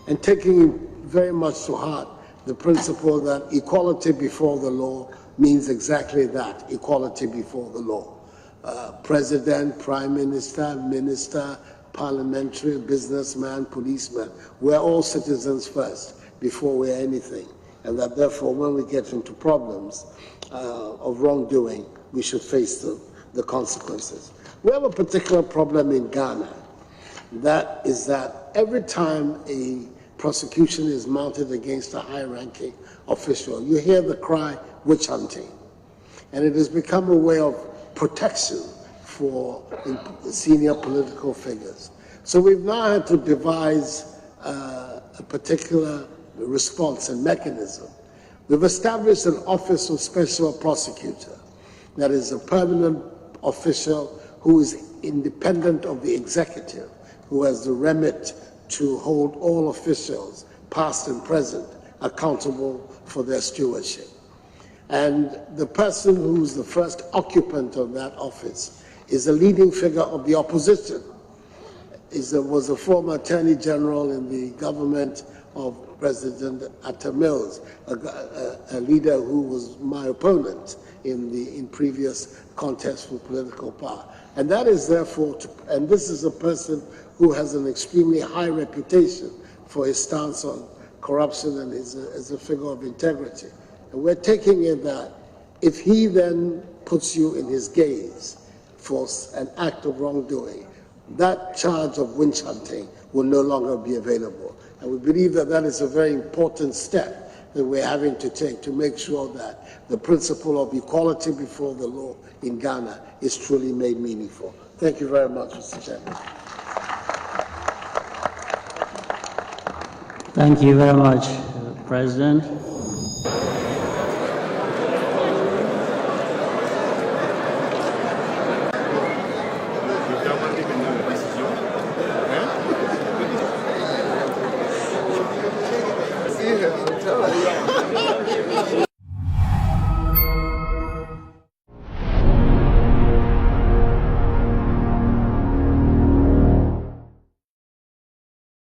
and taking very much to heart the principle that equality before the law means exactly that, equality before the law. President, Prime Minister, Minister, parliamentary, businessman, policeman, we're all citizens first before we're anything. And that therefore, when we get into problems of wrongdoing, we should face the consequences. We have a particular problem in Ghana. That is that every time a prosecution is mounted against a high-ranking official, you hear the cry, witch hunting. And it has become a way of protection for senior political figures. So we've now had to devise a particular response and mechanism. We've established an Office of Special Prosecutor that is a permanent official who is independent of the executive, who has the remit to hold all officials, past and present, accountable for their stewardship. And the person who's the first occupant of that office is a leading figure of the opposition. Was a former Attorney General in the government of President Atta Mills, a leader who was my opponent in previous contests for political power. And that is therefore, and this is a person who has an extremely high reputation for his stance on corruption and as a figure of integrity. And we're taking it that if he then puts you in his gaze for an act of wrongdoing, that charge of witch hunting will no longer be available. And we believe that that is a very important step that we're having to take to make sure that the principle of equality before the law in Ghana is truly made meaningful. Thank you very much, Mr. Chairman. Thank you very much, President.